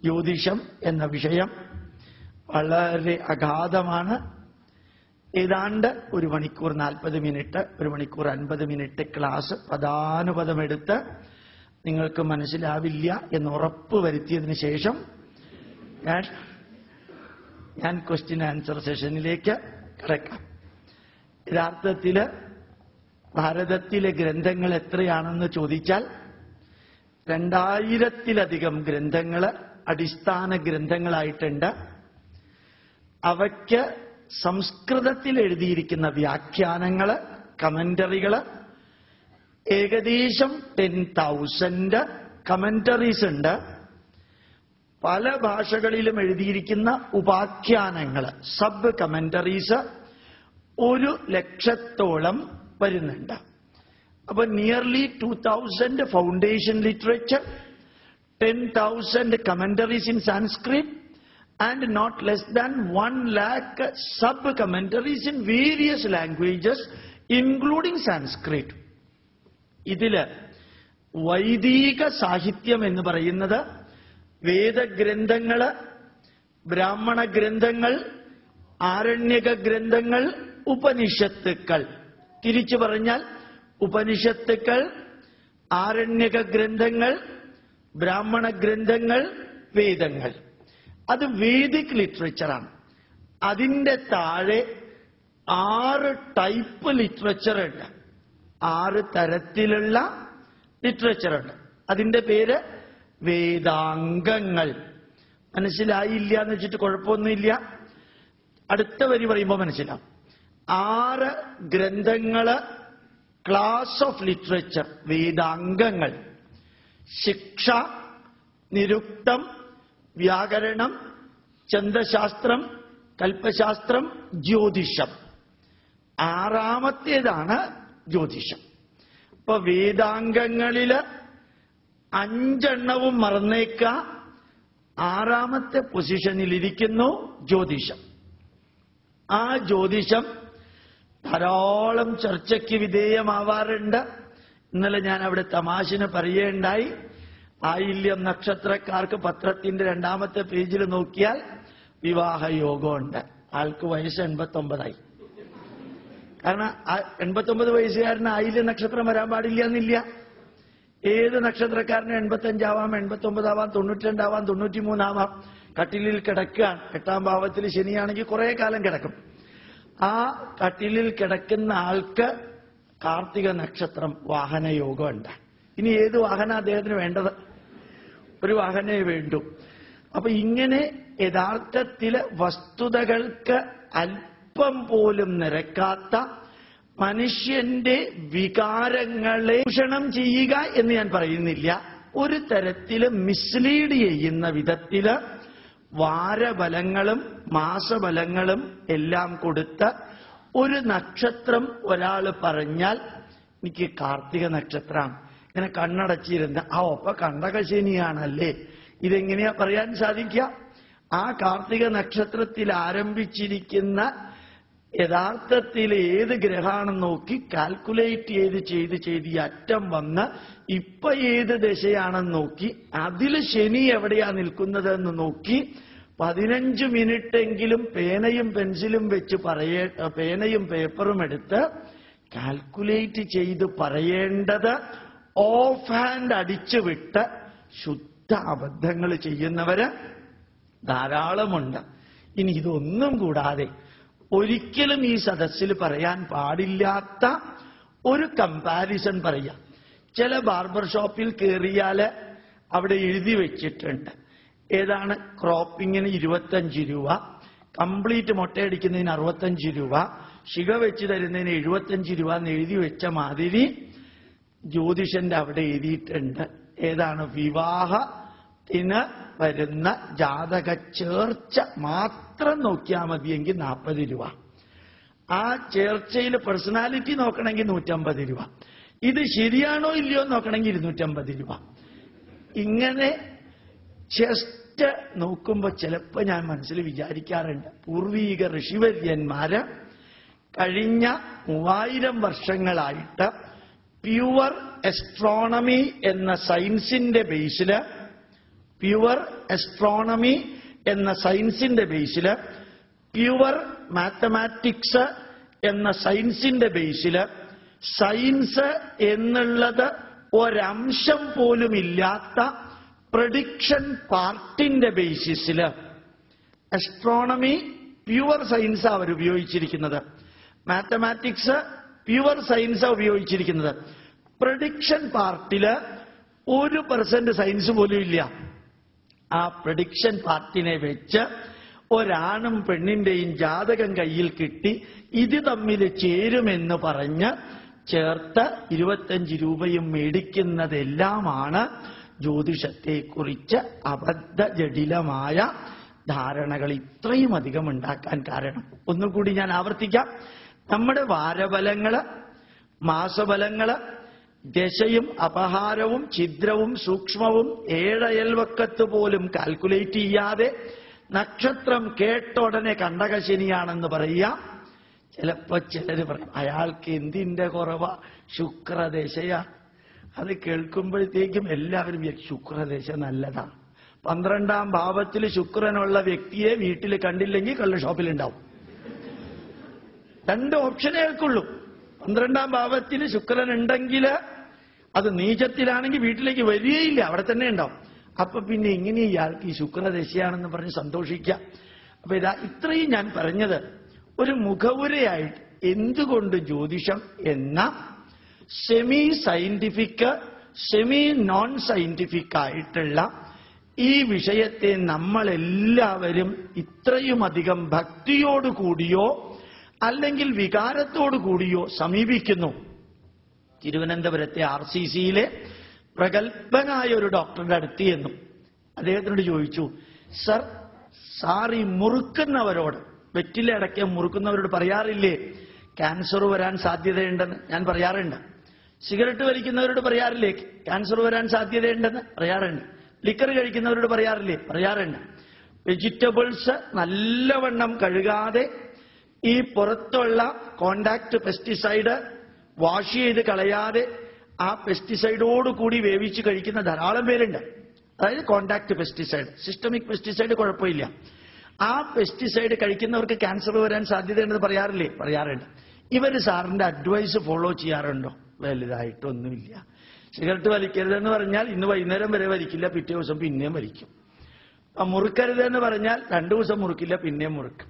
ജ്യോതിഷം എന്ന വിഷയം വളരെ അഗാധമാണ്. ഏതാണ്ട് 1 മണിക്കൂർ 40 മിനിറ്റ്, 1 മണിക്കൂർ 50 മിനിറ്റ് ക്ലാസ് പദാനുപദമെടുത്ത് നിങ്ങൾക്ക് മനസ്സിലാവില്ല എന്ന് ഉറപ്പ് വരുത്തിയതിനു ശേഷം ഞാൻ ക്വസ്റ്റ്യൻ ആൻസർ സെഷനിലേക്ക് കടക്കാം. യഥാർത്ഥത്തിൽ ഭാരതത്തിലെ ഗ്രന്ഥങ്ങൾ എത്രയാണെന്ന് ചോദിച്ചാൽ 2000-ലധികം ഗ്രന്ഥങ്ങൾ അടിസ്ഥാന ഗ്രന്ഥങ്ങളായിട്ടുണ്ട്. അവയ്ക്ക് സംസ്കൃതത്തിൽ എഴുതിയിരിക്കുന്ന വ്യാഖ്യാനങ്ങൾ, കമന്ററികൾ ഏകദേശം 10,000 കമന്ററീസ് ഉണ്ട്. പല ഭാഷകളിലും എഴുതിയിരിക്കുന്ന ഉപാഖ്യാനങ്ങൾ, സബ് കമന്ററീസ് 1,00,000-ഓളം വരുന്നുണ്ട്. അപ്പൊ nearly 2,000 foundation literature, 10,000 commentaries in Sanskrit, and not less than 1,00,000 sub-commentaries in various languages, including Sanskrit. ഇതില് വൈദിക സാഹിത്യം എന്ന് പറയുന്നത് വേദഗ്രന്ഥങ്ങള്, ബ്രാഹ്മണ ഗ്രന്ഥങ്ങൾ, ആരണ്യക ഗ്രന്ഥങ്ങൾ, ഉപനിഷത്തുക്കൾ. തിരിച്ചു പറഞ്ഞാൽ ഉപനിഷത്തുക്കൾ, ആരണ്യക ഗ്രന്ഥങ്ങൾ, ബ്രാഹ്മണ ഗ്രന്ഥങ്ങൾ, വേദങ്ങൾ. അത് വേദിക് ലിറ്ററേച്ചറാണ്. അതിന്റെ താഴെ 6 ടൈപ്പ് ലിറ്ററേച്ചർ ഉണ്ട്, 6 തരത്തിലുള്ള ലിറ്ററേച്ചർ ഉണ്ട്. അതിന്റെ പേര് വേദാംഗങ്ങൾ. മനസ്സിലായില്ല എന്ന് വെച്ചിട്ട് കുഴപ്പമൊന്നുമില്ല, അടുത്ത വരി പറയുമ്പോൾ മനസ്സിലാവും. 6 ഗ്രന്ഥങ്ങള്, ക്ലാസ് ഓഫ് ലിറ്ററേച്ചർ, വേദാംഗങ്ങൾ: ശിക്ഷ, നിരുക്തം, വ്യാകരണം, ഛന്ദശാസ്ത്രം, കൽപ്പശാസ്ത്രം, ജ്യോതിഷം. 6ാമത്തേതാണ് ജ്യോതിഷം. ഇപ്പൊ വേദാംഗങ്ങളില് 5 മറന്നേക്ക, 6ാമത്തെ പൊസിഷനിലിരിക്കുന്നു ജ്യോതിഷം. ആ ജ്യോതിഷം ധാരാളം ചർച്ചയ്ക്ക് വിധേയമാവാറുണ്ട്. ഇന്നലെ ഞാൻ അവിടെ തമാശന് പറയുകയുണ്ടായി, ആയില്യം നക്ഷത്രക്കാർക്ക് പത്രത്തിന്റെ 2ാമത്തെ പേജിൽ നോക്കിയാൽ വിവാഹയോഗമുണ്ട്. ആൾക്ക് വയസ്സ് 89ആയി. കാരണം 89 വയസ്സുകാരന് ആയില്യം നക്ഷത്രം വരാൻ പാടില്ല എന്നില്ല. ഏത് നക്ഷത്രക്കാരനും 85 ആവാം, 89 ആവാം, 92 ആവാം, 93 ആവാം. കട്ടിലിൽ കിടക്കുകയാണ്, 8ാം ഭാവത്തിൽ ശനിയാണെങ്കിൽ കുറെ കാലം കിടക്കും. ആ കട്ടിലിൽ കിടക്കുന്ന ആൾക്ക് കാർത്തിക നക്ഷത്രം വാഹനയോഗമുണ്ട്. ഇനി ഏത് വാഹനം അദ്ദേഹത്തിന് വേണ്ടത്? ഒരു വാഹനേ വേണ്ടു. അപ്പൊ ഇങ്ങനെ യഥാർത്ഥത്തില് വസ്തുതകൾക്ക് അല്പം പോലും നിരക്കാത്ത മനുഷ്യന്റെ വികാരങ്ങളെ ചൂഷണം ചെയ്യുക എന്ന് ഞാൻ പറയുന്നില്ല, ഒരു തരത്തില് മിസ്ലീഡ് ചെയ്യുന്ന വിധത്തില് വാരഫലങ്ങളും മാസഫലങ്ങളും എല്ലാം കൊടുത്ത് ഒരു നക്ഷത്രം ഒരാൾ പറഞ്ഞാൽ എനിക്ക് കാർത്തിക നക്ഷത്രമാണ്, ഇങ്ങനെ കണ്ണടച്ചിരുന്ന് ഒപ്പ കണ്ടകശനിയാണല്ലേ, ഇതെങ്ങനെയാ പറയാൻ സാധിക്കുക? ആ കാർത്തിക നക്ഷത്രത്തിൽ ആരംഭിച്ചിരിക്കുന്ന യഥാർത്ഥത്തിൽ ഏത് ഗ്രഹമാണെന്ന് നോക്കി കാൽക്കുലേറ്റ് ചെയ്ത് ഈ അറ്റം വന്ന് ഇപ്പൊ ഏത് ദശയാണെന്ന് നോക്കി അതിൽ ശനി എവിടെയാ നിൽക്കുന്നതെന്ന് നോക്കി 15 മിനിറ്റെങ്കിലും പേനയും പെൻസിലും വെച്ച് പേനയും പേപ്പറും എടുത്ത് കാൽക്കുലേറ്റ് ചെയ്ത് പറയേണ്ടത് ഓഫ് ഹാൻഡ് അടിച്ചുവിട്ട് ശുദ്ധ അബദ്ധങ്ങൾ ചെയ്യുന്നവര് ധാരാളമുണ്ട്. ഇനി ഇതൊന്നും കൂടാതെ ഒരിക്കലും ഈ സദസ്സിൽ പറയാൻ പാടില്ലാത്ത ഒരു കമ്പാരിസൺ പറയാം. ചില ബാർബർ ഷോപ്പിൽ കയറിയാല് അവിടെ എഴുതി വെച്ചിട്ടുണ്ട്, ഏതാണ് ക്രോപ്പിങ്ങിന് 25 രൂപ, കംപ്ലീറ്റ് മുട്ടയടിക്കുന്നതിന് 65 രൂപ, ശിഖ വെച്ച് തരുന്നതിന് 75 രൂപ എന്ന് എഴുതി വെച്ച മാതിരി ജ്യോതിഷന്റെ അവിടെ എഴുതിയിട്ടുണ്ട്. ഏതാണ്? വിവാഹത്തിന് വരുന്ന ജാതക ചേർച്ച മാത്രം നോക്കിയാൽ മതിയെങ്കിൽ 40 രൂപ. ആ ചേർച്ചയിൽ പേഴ്സണാലിറ്റി നോക്കണമെങ്കിൽ 150 രൂപ. ഇത് ശരിയാണോ ഇല്ലയോ നോക്കണമെങ്കിൽ 250 രൂപ. ഇങ്ങനെ ജസ്റ്റ് നോക്കുമ്പോ ചിലപ്പോ ഞാൻ മനസ്സിൽ വിചാരിക്കാറുണ്ട്, പൂർവീക ഋഷിവര്യന്മാര് കഴിഞ്ഞ 3000 വർഷങ്ങളായിട്ട് പ്യുവർ എസ്ട്രോണമി എന്ന സയൻസിന്റെ ബേസില് പ്യുവർ അസ്ട്രോണമി എന്ന സയൻസിന്റെ ബേസില്, പ്യുവർ മാത്തമാറ്റിക്സ് എന്ന സയൻസിന്റെ ബേസില്, സയൻസ് എന്നുള്ളത് ഒരംശം പോലും ഇല്ലാത്ത പ്രഡിക്ഷൻ പാർട്ടിന്റെ ബേസിസില് അസ്ട്രോണമി പ്യുവർ സയൻസാണ് അവർ ഉപയോഗിച്ചിരിക്കുന്നത്, മാത്തമാറ്റിക്സ് പ്യുവർ സയൻസാണ് ഉപയോഗിച്ചിരിക്കുന്നത്. പ്രഡിക്ഷൻ പാർട്ടില് 1% സയൻസ് പോലും ഇല്ല. ആ പ്രഡിക്ഷൻ പാർട്ടിനെ വെച്ച് ഒരാണും പെണ്ണിന്റെയും ജാതകം കയ്യിൽ കിട്ടി ഇത് തമ്മിൽ ചേരുമെന്ന് പറഞ്ഞ് ചേർത്ത് 25 രൂപയും മേടിക്കുന്നതെല്ലാമാണ് ജ്യോതിഷത്തെക്കുറിച്ച് അബദ്ധജടിലമായ ധാരണകൾ ഇത്രയും അധികം ഉണ്ടാക്കാൻ കാരണം. ഒന്നുകൂടി ഞാൻ ആവർത്തിക്കാം. നമ്മുടെ വാരഫലങ്ങള്, മാസഫലങ്ങള്, ദശയും അപഹാരവും ഛിദ്രവും സൂക്ഷ്മവും ഏഴയൽവക്കത്ത് പോലും കാൽക്കുലേറ്റ് ചെയ്യാതെ നക്ഷത്രം കേട്ട ഉടനെ കണ്ടകശനിയാണെന്ന് പറയുക. ചിലപ്പോ ചിലര് പറയും അയാൾക്ക് എന്തിന്റെ കുറവാ, ശുക്രദശയാ. അത് കേൾക്കുമ്പോഴത്തേക്കും എല്ലാവരും ശുക്രദശ നല്ലതാണ്. 12ാം ഭാവത്തിൽ ശുക്രനുള്ള വ്യക്തിയെ വീട്ടിൽ കണ്ടില്ലെങ്കിൽ കള്ള് ഷോപ്പിലുണ്ടാവും. 2 ഓപ്ഷനേ കേൾക്കുള്ളൂ. 12ാം ഭാവത്തിൽ ശുക്രൻ ഉണ്ടെങ്കിൽ അത് നീചത്തിലാണെങ്കിൽ വീട്ടിലേക്ക് വരികയില്ല, അവിടെ തന്നെ ഉണ്ടാവും. അപ്പൊ പിന്നെ ഇങ്ങനെ ഇയാൾക്ക് ഈ ശുക്രദശയാണെന്ന് പറഞ്ഞ് സന്തോഷിക്കാം. അപ്പൊ ഇത്രയും ഞാൻ പറഞ്ഞത് ഒരു മുഖവുരയായിട്ട് എന്തുകൊണ്ട് ജ്യോതിഷം എന്ന semi scientific, semi non scientific ആയിട്ടുള്ള ഈ വിഷയത്തെ നമ്മളെല്ലാവരും ഇത്രയും അധികം ഭക്തിയോടുകൂടിയോ അല്ലെങ്കിൽ വികാരത്തോടു കൂടിയോ സമീപിക്കുന്നു. തിരുവനന്തപുരത്തെ RCCയിലെ പ്രഗത്ഭനായ ഒരു ഡോക്ടറുടെ അടുത്ത് ചെന്നു. അദ്ദേഹത്തിനോട് ചോദിച്ചു, സാർ ഈ മുറുക്കുന്നവരോട്, വെറ്റിലടക്കം മുറുക്കുന്നവരോട് പറയാറില്ലേ ക്യാൻസർ വരാൻ സാധ്യതയുണ്ടെന്ന്? ഞാൻ പറയാറുണ്ട്. സിഗരറ്റ് വലിക്കുന്നവരോട് പറയാറില്ലേ ക്യാൻസർ വരാൻ സാധ്യതയുണ്ടെന്ന്? പറയാറുണ്ട്. ലിക്കർ കഴിക്കുന്നവരോട് പറയാറില്ലേ? പറയാറുണ്ട്. വെജിറ്റബിൾസ് നല്ലവണ്ണം കഴുകാതെ ഈ പുറത്തുള്ള കോണ്ടാക്ട് പെസ്റ്റിസൈഡ് വാഷ് ചെയ്ത് കളയാതെ ആ പെസ്റ്റിസൈഡോടുകൂടി വേവിച്ച് കഴിക്കുന്ന ധാരാളം പേരുണ്ട്. അതായത് കോണ്ടാക്ട് പെസ്റ്റിസൈഡ്, സിസ്റ്റമിക് പെസ്റ്റിസൈഡ് കുഴപ്പമില്ല. ആ പെസ്റ്റിസൈഡ് കഴിക്കുന്നവർക്ക് ക്യാൻസർ വരാൻ സാധ്യതയുണ്ടെന്ന് പറയാറില്ലേ? പറയാറുണ്ട്. ഇവർ സാറിന്റെ അഡ്വൈസ് ഫോളോ ചെയ്യാറുണ്ടോ? വലുതായിട്ടൊന്നുമില്ല. സിഗരറ്റ് വലിക്കരുതെന്ന് പറഞ്ഞാൽ ഇന്ന് വൈകുന്നേരം വരെ വലിക്കില്ല, പിറ്റേ ദിവസം പിന്നെയും വലിക്കും. മുറുക്കരുതെന്ന് പറഞ്ഞാൽ 2 ദിവസം മുറുക്കില്ല, പിന്നെയും മുറുക്കും.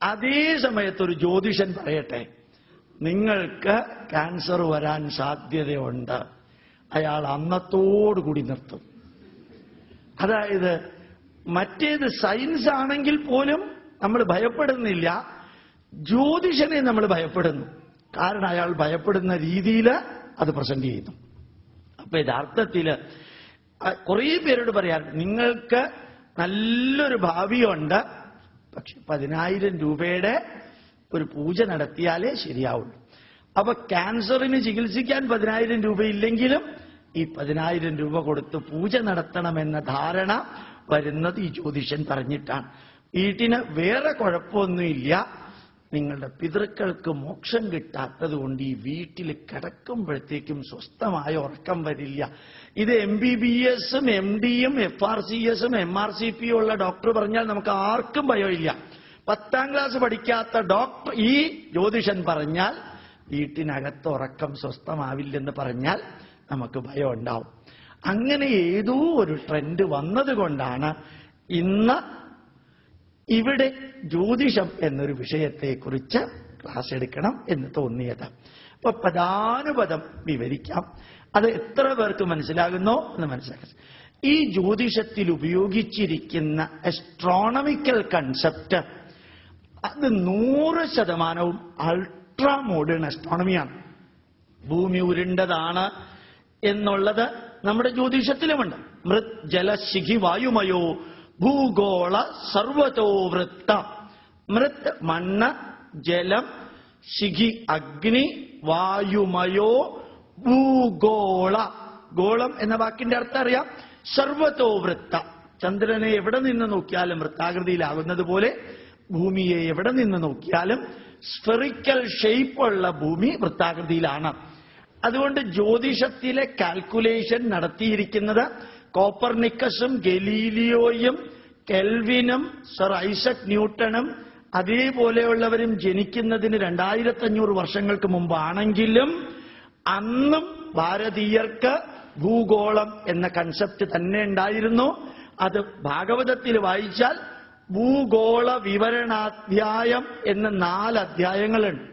അതേ സമയത്തൊരു ജ്യോതിഷൻ പറയട്ടെ, നിങ്ങൾക്ക് ക്യാൻസർ വരാൻ സാധ്യതയുണ്ട്, അയാൾ അന്നത്തോടുകൂടി നിർത്തും. അതായത് മറ്റേത് സയൻസ് ആണെങ്കിൽ പോലും നമ്മൾ ഭയപ്പെടുന്നില്ല, ജ്യോതിഷനെ നമ്മൾ ഭയപ്പെടുന്നു. കാരണം അയാൾ ഭയപ്പെടുന്ന രീതിയിൽ അത് പ്രസന്റ് ചെയ്യുന്നു. അപ്പൊ യഥാർത്ഥത്തില് കുറേ പേരോട് പറയാറ്, നിങ്ങൾക്ക് നല്ലൊരു ഭാവിയുണ്ട്, പക്ഷെ 10,000 രൂപയുടെ ഒരു പൂജ നടത്തിയാലേ ശരിയാവുള്ളൂ. അപ്പൊ ക്യാൻസറിന് ചികിത്സിക്കാൻ 10,000 രൂപയില്ലെങ്കിലും ഈ 10,000 രൂപ കൊടുത്ത് പൂജ നടത്തണമെന്ന ധാരണ വരുന്നത് ഈ ജ്യോതിഷൻ പറഞ്ഞിട്ടാണ്. വീട്ടിന് വേറെ കുഴപ്പമൊന്നുമില്ല, നിങ്ങളുടെ പിതൃക്കൾക്ക് മോക്ഷം കിട്ടാത്തത് കൊണ്ട് ഈ വീട്ടിൽ കിടക്കുമ്പോഴത്തേക്കും സ്വസ്ഥമായ ഉറക്കം വരില്ല. ഇത് MBBSും MDയും FRCSും MRCPയും ഉള്ള ഡോക്ടർ പറഞ്ഞാൽ നമുക്ക് ആർക്കും ഭയമില്ല. 10ാം ക്ലാസ് പഠിക്കാത്ത ഡോക്ടർ ഈ ജ്യോതിഷൻ പറഞ്ഞാൽ വീട്ടിനകത്ത് ഉറക്കം സ്വസ്ഥമാവില്ലെന്ന് പറഞ്ഞാൽ നമുക്ക് ഭയം ഉണ്ടാവും. അങ്ങനെ ഏതോ ഒരു ട്രെൻഡ് വന്നതുകൊണ്ടാണ് ഇന്ന് ഇവിടെ ജ്യോതിഷം എന്നൊരു വിഷയത്തെക്കുറിച്ച് ക്ലാസ് എടുക്കണം എന്ന് തോന്നിയത്. അപ്പൊ പദാനുപദം വിവരിക്കാം. അത് എത്ര പേർക്ക് മനസ്സിലാകുന്നോ എന്ന് മനസ്സിലാക്കാം. ഈ ജ്യോതിഷത്തിൽ ഉപയോഗിച്ചിരിക്കുന്ന അസ്ട്രോണമിക്കൽ കൺസെപ്റ്റ് അത് 100% അൾട്രാ മോഡേൺ അസ്ട്രോണമിയാണ്. ഭൂമി ഉരുണ്ടതാണ് എന്നുള്ളത് നമ്മുടെ ജ്യോതിഷത്തിലുമുണ്ട്. മൃത് ജല ശിഖി വായുമയോ ഭൂഗോള സർവതോ വൃത്ത. മൃത് മണ്ണ്, ജലം, ശിഖി അഗ്നി, വായുമയോ ഭൂഗോള. ഗോളം എന്ന വാക്കിന്റെ അർത്ഥം അറിയാം. സർവതോ വൃത്ത. ചന്ദ്രനെ എവിടെ നിന്ന് നോക്കിയാലും വൃത്താകൃതിയിലാകുന്നത് പോലെ ഭൂമിയെ എവിടെ നിന്ന് നോക്കിയാലും സ്ഫെറിക്കൽ ഷേപ്പുള്ള ഭൂമി വൃത്താകൃതിയിലാണ്. അതുകൊണ്ട് ജ്യോതിഷത്തിലെ കാൽക്കുലേഷൻ നടത്തിയിരിക്കുന്നത് കോപ്പർനിക്കസും ഗലീലിയോയും കെൽവിനും സർ ഐസക് ന്യൂട്ടണും അതേപോലെയുള്ളവരും ജനിക്കുന്നതിന് 2500 വർഷങ്ങൾക്ക് മുമ്പാണെങ്കിലും അന്നും ഭാരതീയർക്ക് ഭൂഗോളം എന്ന കൺസെപ്റ്റ് തന്നെ ഉണ്ടായിരുന്നു. അത് ഭാഗവതത്തിൽ വായിച്ചാൽ ഭൂഗോള വിവരണാധ്യായം എന്ന 4 അധ്യായങ്ങളുണ്ട്.